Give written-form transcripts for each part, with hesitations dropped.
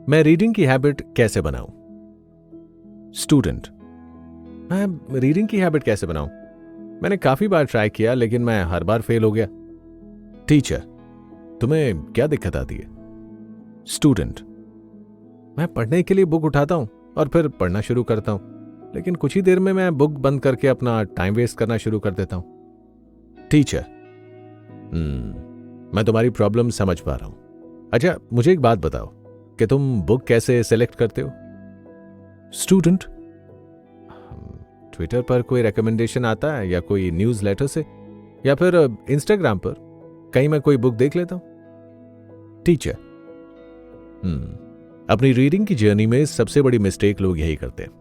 मैं रीडिंग की हैबिट कैसे बनाऊं? स्टूडेंट, मैं रीडिंग की हैबिट कैसे बनाऊं? मैंने काफी बार ट्राई किया लेकिन मैं हर बार फेल हो गया। टीचर, तुम्हें क्या दिक्कत आती है? स्टूडेंट, मैं पढ़ने के लिए बुक उठाता हूं और फिर पढ़ना शुरू करता हूं, लेकिन कुछ ही देर में मैं बुक बंद करके अपना टाइम वेस्ट करना शुरू कर देता हूं। टीचर, मैं तुम्हारी प्रॉब्लम समझ पा रहा हूं। अच्छा, मुझे एक बात बताओ कि तुम बुक कैसे सेलेक्ट करते हो? स्टूडेंट, ट्विटर पर कोई रिकमेंडेशन आता है या कोई न्यूज़ लेटर से, या फिर इंस्टाग्राम पर कहीं मैं कोई बुक देख लेता हूं। टीचर, अपनी रीडिंग की जर्नी में सबसे बड़ी मिस्टेक लोग यही करते हैं।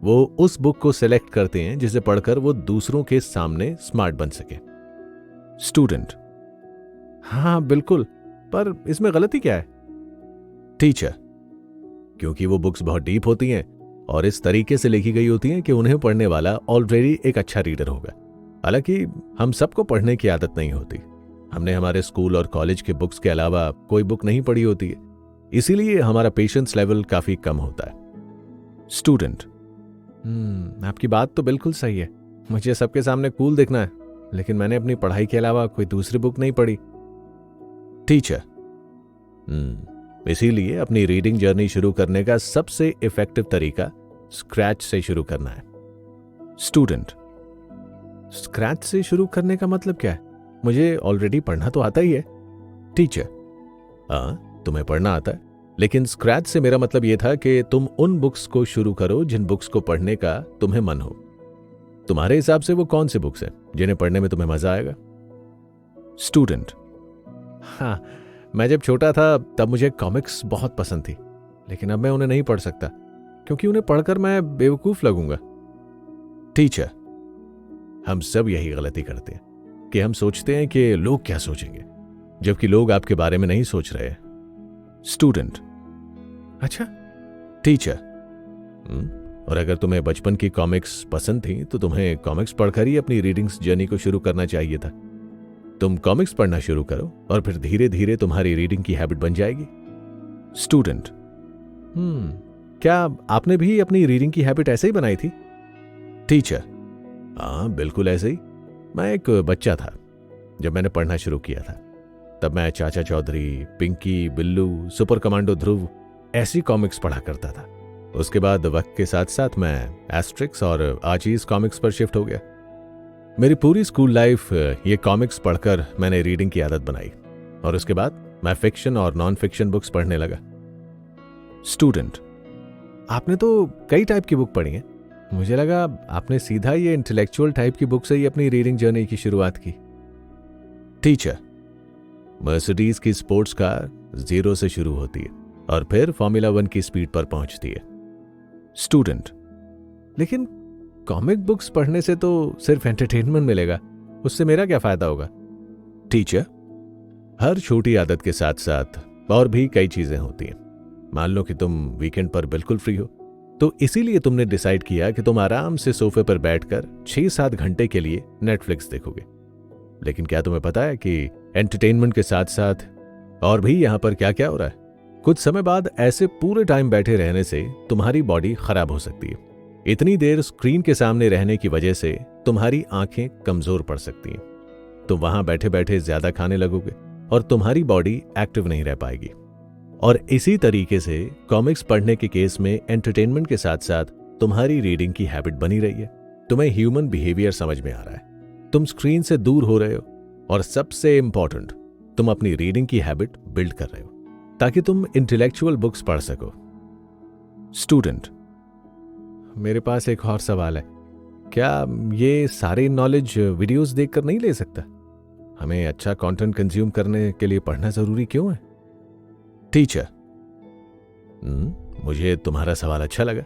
वो उस बुक को सेलेक्ट करते हैं जिसे पढ़कर वो दूसरों के सामने स्मार्ट बन सके। स्टूडेंट, हाँ बिल्कुल, पर इसमें गलती क्या है? टीचर, क्योंकि वो बुक्स बहुत डीप होती हैं और इस तरीके से लिखी गई होती हैं कि उन्हें पढ़ने वाला ऑलरेडी एक अच्छा रीडर होगा। हालांकि हम सबको पढ़ने की आदत नहीं होती। हमने हमारे स्कूल और कॉलेज के बुक्स के अलावा कोई बुक नहीं पढ़ी होती है, इसीलिए हमारा पेशेंस लेवल काफी कम होता है। स्टूडेंट, आपकी बात तो बिल्कुल सही है। मुझे सबके सामने कूल दिखना है, लेकिन मैंने अपनी पढ़ाई के अलावा कोई दूसरी बुक नहीं पढ़ी। टीचर, इसीलिए अपनी रीडिंग जर्नी शुरू करने का सबसे इफेक्टिव तरीका स्क्रैच से शुरू करना है। स्टूडेंट, स्क्रैच से शुरू करने का मतलब क्या है? मुझे ऑलरेडी पढ़ना तो आता ही है। टीचर, हाँ, तुम्हें पढ़ना आता है, लेकिन स्क्रैच से मेरा मतलब यह था कि तुम उन बुक्स को शुरू करो जिन बुक्स को पढ़ने का तुम्हें मन हो। तुम्हारे हिसाब से वो कौन से बुक्स हैं जिन्हें पढ़ने में तुम्हें मजा आएगा? स्टूडेंट, हाँ, मैं जब छोटा था तब मुझे कॉमिक्स बहुत पसंद थी, लेकिन अब मैं उन्हें नहीं पढ़ सकता क्योंकि उन्हें पढ़कर मैं बेवकूफ लगूंगा। टीचर, हम सब यही गलती करते हैं कि हम सोचते हैं कि लोग क्या सोचेंगे, जबकि लोग आपके बारे में नहीं सोच रहे हैं। स्टूडेंट, अच्छा। टीचर, और अगर तुम्हें बचपन की कॉमिक्स पसंद थी तो तुम्हें कॉमिक्स पढ़कर ही अपनी रीडिंग्स जर्नी को शुरू करना चाहिए था। तुम कॉमिक्स पढ़ना शुरू करो और फिर धीरे धीरे तुम्हारी रीडिंग की हैबिट बन जाएगी। स्टूडेंट, क्या आपने भी अपनी रीडिंग की हैबिट ऐसे ही बनाई थी? टीचर, हाँ बिल्कुल ऐसे ही। मैं एक बच्चा था जब मैंने पढ़ना शुरू किया था। तब मैं चाचा चौधरी, पिंकी, बिल्लू, सुपर कमांडो ध्रुव ऐसी कॉमिक्स पढ़ा करता था। उसके बाद वक्त के साथ साथ मैं एस्ट्रिक्स और आर्चीज कॉमिक्स पर शिफ्ट हो गया। मेरी पूरी स्कूल लाइफ ये कॉमिक्स पढ़कर मैंने रीडिंग की आदत बनाई और उसके बाद मैं फिक्शन और नॉन फिक्शन बुक्स पढ़ने लगा। स्टूडेंट, आपने तो कई टाइप की बुक पढ़ी है। मुझे लगा आपने सीधा ये इंटेलेक्चुअल टाइप की बुक से ही अपनी रीडिंग जर्नी की शुरुआत की। टीचर, मर्सिडीज की स्पोर्ट्स कार 0 से शुरू होती है और फिर फॉर्मूला 1 की स्पीड पर पहुंचती है। स्टूडेंट, लेकिन कॉमिक बुक्स पढ़ने से तो सिर्फ एंटरटेनमेंट मिलेगा, उससे मेरा क्या फायदा होगा? टीचर, हर छोटी आदत के साथ साथ और भी कई चीजें होती हैं। मान लो कि तुम वीकेंड पर बिल्कुल फ्री हो, तो इसीलिए तुमने डिसाइड किया कि तुम आराम से सोफे पर बैठकर 6-7 घंटे के लिए नेटफ्लिक्स देखोगे। लेकिन क्या तुम्हें पता है कि एंटरटेनमेंट के साथ साथ और भी यहां पर क्या क्या हो रहा है? कुछ समय बाद ऐसे पूरे टाइम बैठे रहने से तुम्हारी बॉडी खराब हो सकती है। इतनी देर स्क्रीन के सामने रहने की वजह से तुम्हारी आंखें कमजोर पड़ सकती हैं। तुम वहां बैठे बैठे ज्यादा खाने लगोगे और तुम्हारी बॉडी एक्टिव नहीं रह पाएगी। और इसी तरीके से कॉमिक्स पढ़ने के केस में एंटरटेनमेंट के साथ साथ तुम्हारी रीडिंग की हैबिट बनी रही है। तुम्हें ह्यूमन बिहेवियर समझ में आ रहा है, तुम स्क्रीन से दूर हो रहे हो और सबसे इंपॉर्टेंट, तुम अपनी रीडिंग की हैबिट बिल्ड कर रहे हो ताकि तुम इंटेलेक्चुअल बुक्स पढ़ सको। स्टूडेंट, मेरे पास एक और सवाल है। क्या ये सारे नॉलेज वीडियोस देखकर नहीं ले सकता? हमें अच्छा कंटेंट कंज्यूम करने के लिए पढ़ना जरूरी क्यों है? टीचर, मुझे तुम्हारा सवाल अच्छा लगा।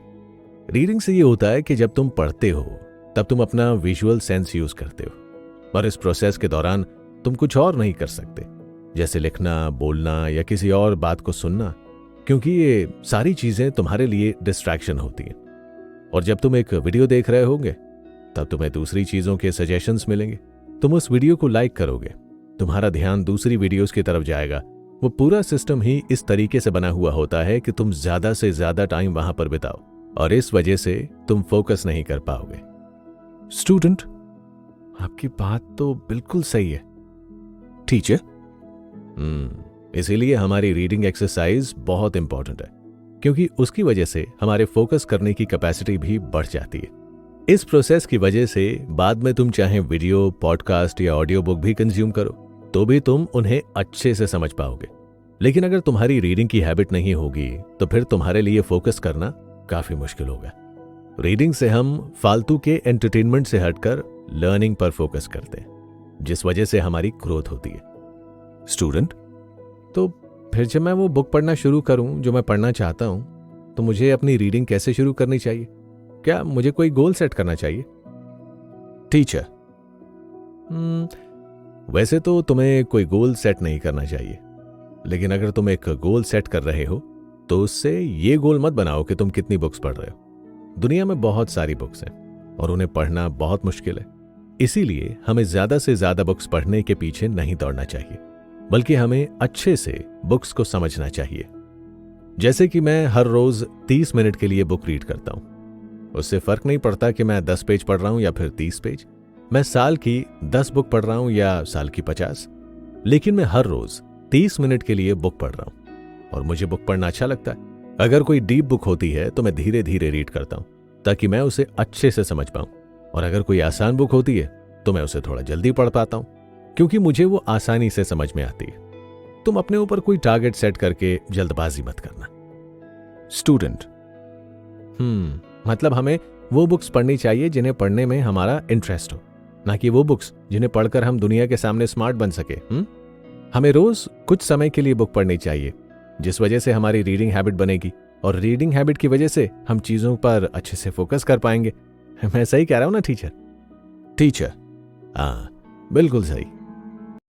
रीडिंग से ये होता है कि जब तुम पढ़ते हो तब तुम अपना विजुअल सेंस यूज करते हो और इस प्रोसेस के दौरान तुम कुछ और नहीं कर सकते, जैसे लिखना, बोलना या किसी और बात को सुनना, क्योंकि ये सारी चीजें तुम्हारे लिए डिस्ट्रैक्शन होती हैं। और जब तुम एक वीडियो देख रहे होंगे तब तुम्हें दूसरी चीजों के सजेशंस मिलेंगे। तुम उस वीडियो को लाइक करोगे, तुम्हारा ध्यान दूसरी वीडियोस की तरफ जाएगा वो पूरा सिस्टम ही इस तरीके से बना हुआ होता है कि तुम ज्यादा से ज्यादा टाइम वहां पर बिताओ और इस वजह से तुम फोकस नहीं कर पाओगे। स्टूडेंट, आपकी बात तो बिल्कुल सही है। टीचर, इसीलिए हमारी रीडिंग एक्सरसाइज बहुत इंपॉर्टेंट है, क्योंकि उसकी वजह से हमारे फोकस करने की कैपेसिटी भी बढ़ जाती है। इस प्रोसेस की वजह से बाद में तुम चाहे वीडियो, पॉडकास्ट या ऑडियो बुक भी कंज्यूम करो तो भी तुम उन्हें अच्छे से समझ पाओगे। लेकिन अगर तुम्हारी रीडिंग की हैबिट नहीं होगी तो फिर तुम्हारे लिए फोकस करना काफी मुश्किल होगा। रीडिंग से हम फालतू के एंटरटेनमेंट से हटकर लर्निंग पर फोकस करते हैं, जिस वजह से हमारी ग्रोथ होती है। स्टूडेंट, तो फिर जब मैं वो बुक पढ़ना शुरू करूं जो मैं पढ़ना चाहता हूं, तो मुझे अपनी रीडिंग कैसे शुरू करनी चाहिए? क्या मुझे कोई गोल सेट करना चाहिए? टीचर, वैसे तो तुम्हें कोई गोल सेट नहीं करना चाहिए, लेकिन अगर तुम एक गोल सेट कर रहे हो तो उससे ये गोल मत बनाओ कि तुम कितनी बुक्स पढ़ रहे हो। दुनिया में बहुत सारी बुक्स हैं और उन्हें पढ़ना बहुत मुश्किल है। इसीलिए हमें ज्यादा से ज्यादा बुक्स पढ़ने के पीछे नहीं दौड़ना चाहिए, बल्कि हमें अच्छे से बुक्स को समझना चाहिए। जैसे कि मैं हर रोज 30 मिनट के लिए बुक रीड करता हूं। उससे फर्क नहीं पड़ता कि मैं 10 पेज पढ़ रहा हूं या फिर 30 पेज। मैं साल की 10 बुक पढ़ रहा हूं या साल की 50, लेकिन मैं हर रोज 30 मिनट के लिए बुक पढ़ रहा हूं और मुझे बुक पढ़ना अच्छा लगता है। अगर कोई डीप बुक होती है तो मैं धीरे धीरे रीड करता हूं ताकि मैं उसे अच्छे से समझ पाऊं, और अगर कोई आसान बुक होती है तो मैं उसे थोड़ा जल्दी पढ़ पाता हूं क्योंकि मुझे वो आसानी से समझ में आती है। तुम अपने ऊपर कोई टारगेट सेट करके जल्दबाजी मत करना। स्टूडेंट, मतलब हमें वो बुक्स पढ़नी चाहिए जिन्हें पढ़ने में हमारा इंटरेस्ट हो, ना कि वो बुक्स जिन्हें पढ़कर हम दुनिया के सामने स्मार्ट बन सके। हमें रोज कुछ समय के लिए बुक पढ़नी चाहिए, जिस वजह से हमारी रीडिंग हैबिट बनेगी और रीडिंग हैबिट की वजह से हम चीजों पर अच्छे से फोकस कर पाएंगे। मैं सही कह रहा हूं ना टीचर? टीचर, हाँ, बिल्कुल सही।